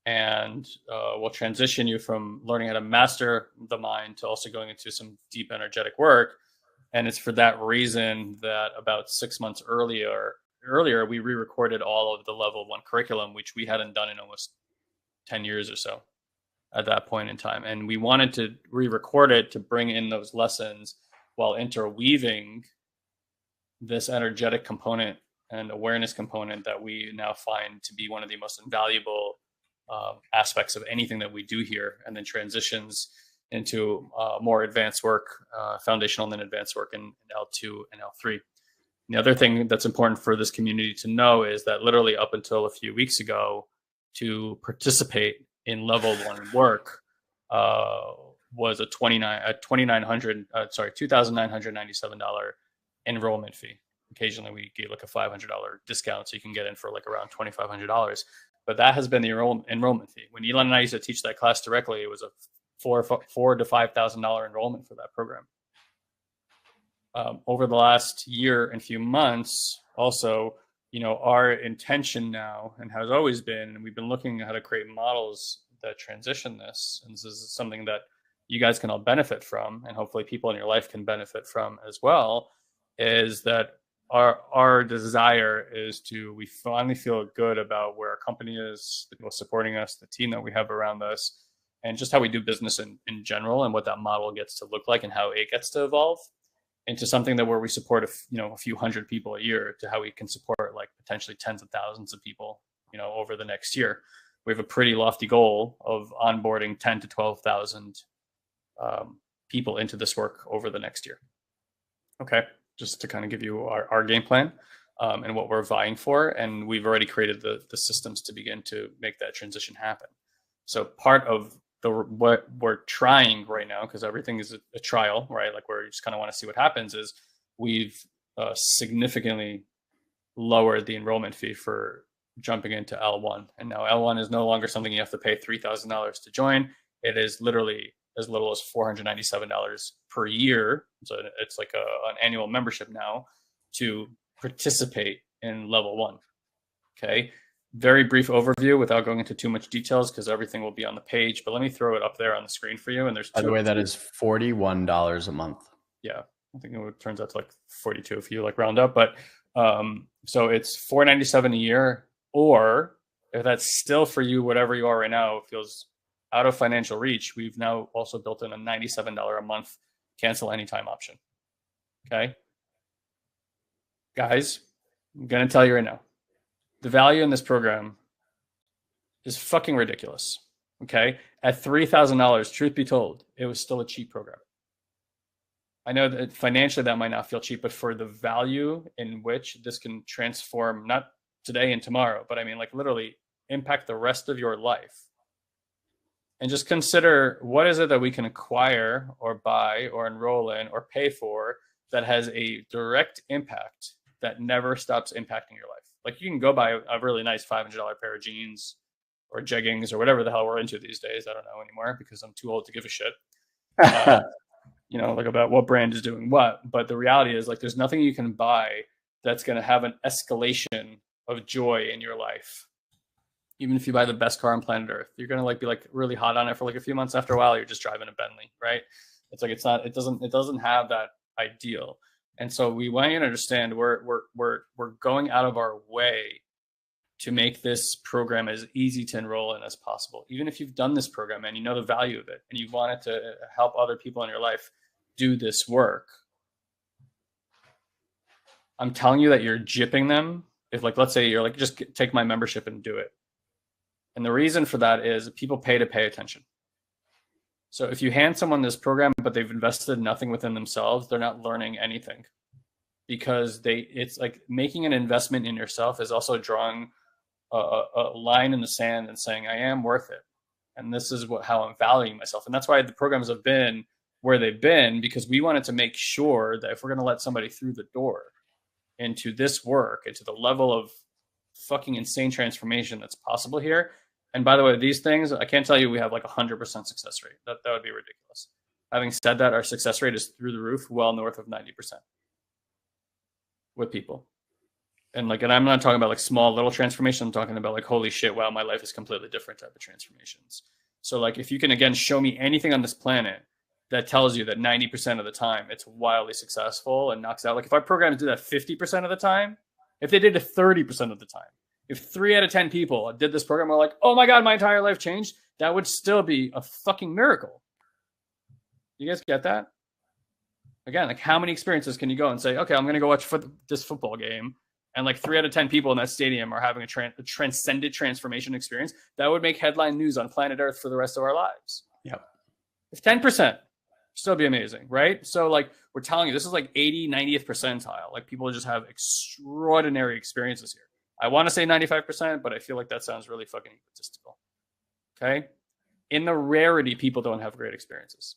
And we'll transition you from learning how to master the mind to also going into some deep energetic work. And it's for that reason that about 6 months earlier, we re-recorded all of the level 1 curriculum, which we hadn't done in almost 10 years or so at that point in time. And we wanted to re-record it to bring in those lessons while interweaving this energetic component and awareness component that we now find to be one of the most invaluable aspects of anything that we do here, and then transitions into more advanced work, foundational and then advanced work in L2 and L3. And the other thing that's important for this community to know is that literally up until a few weeks ago, to participate in level 1 work was a $2,997 enrollment fee. Occasionally we give like a $500 discount, so you can get in for like around $2,500. But that has been the enrollment fee. When Elon and I used to teach that class directly, it was a $4,000 to $5,000 enrollment for that program. Over the last year and few months, also, our intention now, and has always been, and we've been looking at how to create models that transition this, and this is something that you guys can all benefit from, and hopefully people in your life can benefit from as well, is that our desire is we finally feel good about where our company is, the people supporting us, the team that we have around us, and just how we do business in general, and what that model gets to look like and how it gets to evolve into something that where we support a few hundred people a year, to how we can support like potentially tens of thousands of people, over the next year. We have a pretty lofty goal of onboarding 10 to 12,000 people into this work over the next year. Okay, just to kind of give you our game plan and what we're vying for. And we've already created the systems to begin to make that transition happen. So part of what we're trying right now, because everything is a trial, right? Like we just kind of want to see what happens, is we've significantly lowered the enrollment fee for jumping into L1. And now L1 is no longer something you have to pay $3,000 to join. It is literally as little as $497 per year. So it's like an annual membership now to participate in level 1. Okay. Very brief overview without going into too much details, because everything will be on the page, but let me throw it up there on the screen for you. And there's by the way, that is $41 a month. Yeah. I think it turns out to like 42 if you like round up, but so it's $497 a year, or if that's still for you, whatever you are right now, feels out of financial reach, we've now also built in a $97 a month cancel anytime option. Okay. Guys, I'm going to tell you right now, the value in this program is fucking ridiculous. Okay. At $3,000, truth be told, it was still a cheap program. I know that financially that might not feel cheap, but for the value in which this can transform, not today and tomorrow, but I mean like literally impact the rest of your life. And just consider, what is it that we can acquire or buy or enroll in or pay for that has a direct impact that never stops impacting your life. Like you can go buy a really nice $500 pair of jeans or jeggings or whatever the hell we're into these days. I don't know anymore because I'm too old to give a shit. Like about what brand is doing what. But the reality is like there's nothing you can buy that's going to have an escalation of joy in your life. Even if you buy the best car on planet Earth, you're going to like be like really hot on it for like a few months. After a while, you're just driving a Bentley, right? It's like, it doesn't have that ideal. And so we want you to understand we're going out of our way to make this program as easy to enroll in as possible. Even if you've done this program and you know the value of it and you wanted to help other people in your life do this work, I'm telling you that you're gypping them. If like, let's say you're like, just take my membership and do it. And the reason for that is people pay to pay attention. So if you hand someone this program, but they've invested nothing within themselves, they're not learning anything, because it's like making an investment in yourself is also drawing a line in the sand and saying, I am worth it. And this is how I'm valuing myself. And that's why the programs have been where they've been, because we wanted to make sure that if we're going to let somebody through the door into this work, into the level of fucking insane transformation that's possible here. And by the way, these things, I can't tell you we have like 100% success rate. That would be ridiculous. Having said that, our success rate is through the roof, well north of 90% with people. And I'm not talking about like small little transformation. I'm talking about like, holy shit, wow, my life is completely different type of transformations. So like, if you can, again, show me anything on this planet that tells you that 90% of the time it's wildly successful and knocks out. Like if our programs did that 50% of the time, if they did it 30% of the time, if 3 out of 10 people did this program, were like, oh my God, my entire life changed, that would still be a fucking miracle. You guys get that? Again, like how many experiences can you go and say, okay, I'm going to go watch this football game, and like 3 out of 10 people in that stadium are having a transcendent transformation experience that would make headline news on planet Earth for the rest of our lives. Yep. If 10%, still be amazing, right? So like we're telling you, this is like 80, 90th percentile. Like people just have extraordinary experiences here. I want to say 95%, but I feel like that sounds really fucking egotistical. Okay? In the rarity, people don't have great experiences.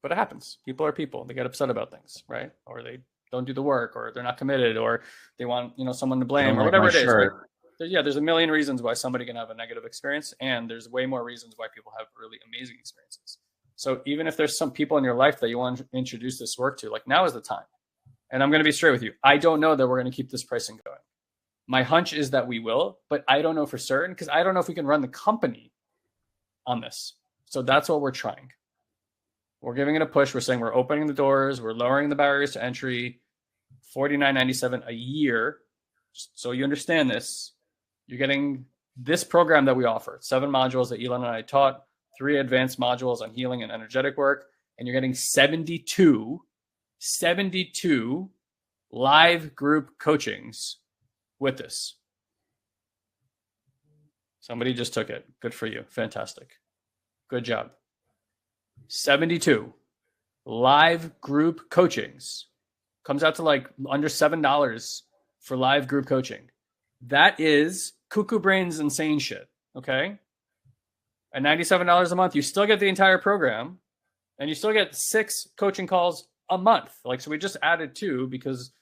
But it happens. People are people. They get upset about things, right? Or they don't do the work, or they're not committed, or they want, someone to blame, or whatever it is. Right? There's a million reasons why somebody can have a negative experience, and there's way more reasons why people have really amazing experiences. So even if there's some people in your life that you want to introduce this work to, like now is the time. And I'm going to be straight with you. I don't know that we're going to keep this pricing going. My hunch is that we will, but I don't know for certain, because I don't know if we can run the company on this. So that's what we're trying. We're giving it a push. We're saying we're opening the doors. We're lowering the barriers to entry. $49.97 a year. So you understand this. You're getting this program that we offer, 7 modules that Elon and I taught, 3 advanced modules on healing and energetic work, and you're getting 72 live group coachings with this. Somebody just took it. Good for you. Fantastic. Good job. 72 live group coachings. Comes out to like under $7 for live group coaching. That is cuckoo brains insane shit. Okay. At $97 a month, you still get the entire program and you still get 6 coaching calls a month. Like, so we just added 2 because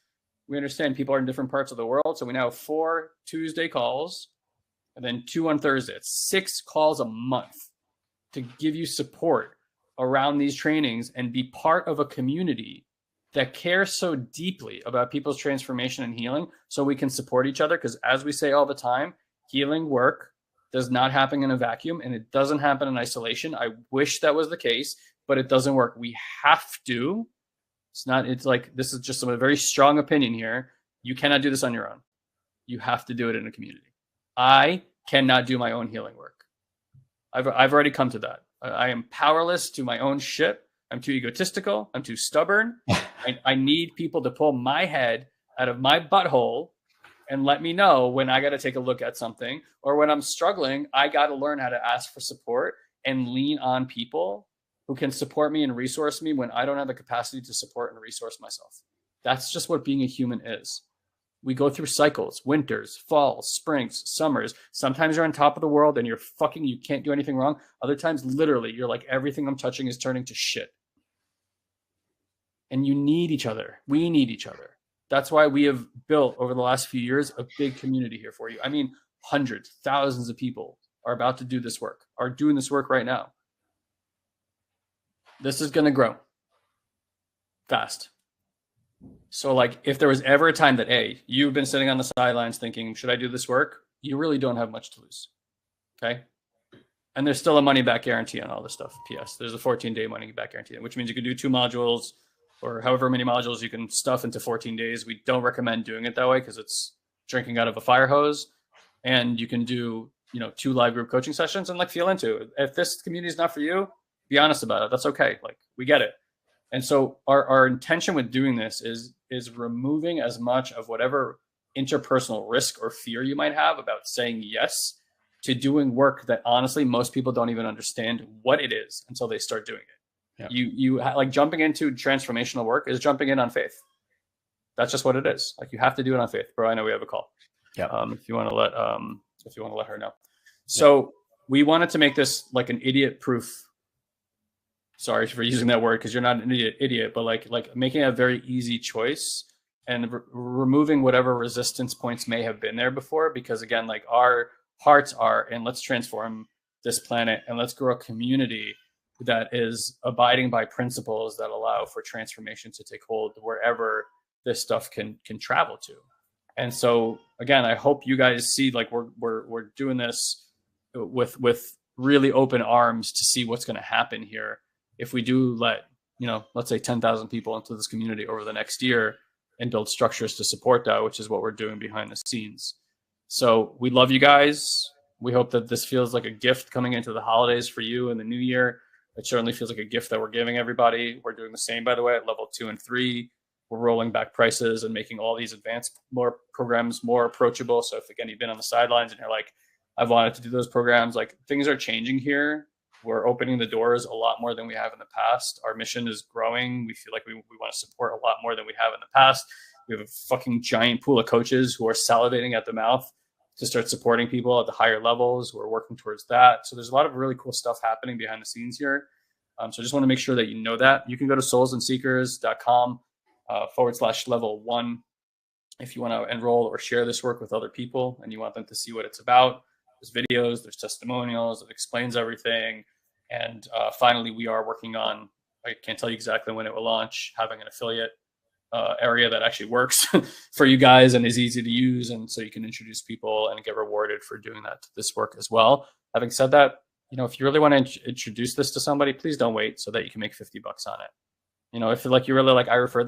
we understand people are in different parts of the world. So we now have 4 Tuesday calls and then 2 on Thursday. It's 6 calls a month to give you support around these trainings and be part of a community that cares so deeply about people's transformation and healing so we can support each other. Because as we say all the time, healing work does not happen in a vacuum and it doesn't happen in isolation. I wish that was the case, but it doesn't work. We have to. It's like, this is just a very strong opinion here. You cannot do this on your own. You have to do it in a community. I cannot do my own healing work. I've already come to that. I am powerless to my own shit. I'm too egotistical. I'm too stubborn. I need people to pull my head out of my butthole and let me know when I got to take a look at something, or when I'm struggling, I got to learn how to ask for support and lean on people who can support me and resource me when I don't have the capacity to support and resource myself. That's just what being a human is. We go through cycles, winters, falls, springs, summers. Sometimes you're on top of the world and you can't do anything wrong. Other times, literally, you're like, everything I'm touching is turning to shit. And you need each other. We need each other. That's why we have built over the last few years a big community here for you. I mean, hundreds, thousands of people are about to do this work, are doing this work right now. This is going to grow fast. So like, if there was ever a time that, A, you've been sitting on the sidelines thinking, should I do this work? You really don't have much to lose. Okay. And there's still a money back guarantee on all this stuff. PS, there's a 14-day money back guarantee, which means you can do 2 modules or however many modules you can stuff into 14 days. We don't recommend doing it that way because it's drinking out of a fire hose. And you can do, 2 live group coaching sessions and like feel into it. If this community is not for you, be honest about it. That's okay. Like, we get it. And so our intention with doing this is removing as much of whatever interpersonal risk or fear you might have about saying yes to doing work that honestly most people don't even understand what it is until they start doing it. Yeah. You like, jumping into transformational work is jumping in on faith. That's just what it is. Like, you have to do it on faith. Bro, I know we have a call. Yeah. If you want to let her know. So we wanted to make this like an idiot proof. Sorry for using that word because you're not an idiot, but like making a very easy choice and removing whatever resistance points may have been there before. Because again, like, our hearts are, and let's transform this planet and let's grow a community that is abiding by principles that allow for transformation to take hold wherever this stuff can travel to. And so again, I hope you guys see, like, we're doing this with really open arms to see what's going to happen here if we do let, let's say 10,000 people into this community over the next year and build structures to support that, which is what we're doing behind the scenes. So we love you guys. We hope that this feels like a gift coming into the holidays for you in the new year. It certainly feels like a gift that we're giving everybody. We're doing the same, by the way, at level 2 and 3. We're rolling back prices and making all these advanced programs more approachable. So if, again, you've been on the sidelines and you're like, I've wanted to do those programs, like, things are changing here. We're opening the doors a lot more than we have in the past. Our mission is growing. We feel like we want to support a lot more than we have in the past. We have a fucking giant pool of coaches who are salivating at the mouth to start supporting people at the higher levels. We're working towards that. So there's a lot of really cool stuff happening behind the scenes here. So I just want to make sure that you know that. You can go to soulsandseekers.com /level 1 if you want to enroll or share this work with other people and you want them to see what it's about. There's videos, there's testimonials, it explains everything. And finally, we are working on, I can't tell you exactly when it will launch, having an affiliate area that actually works for you guys and is easy to use. And so you can introduce people and get rewarded for doing this work as well. Having said that, if you really want to introduce this to somebody, please don't wait so that you can make $50 on it. If like you really like, I referred that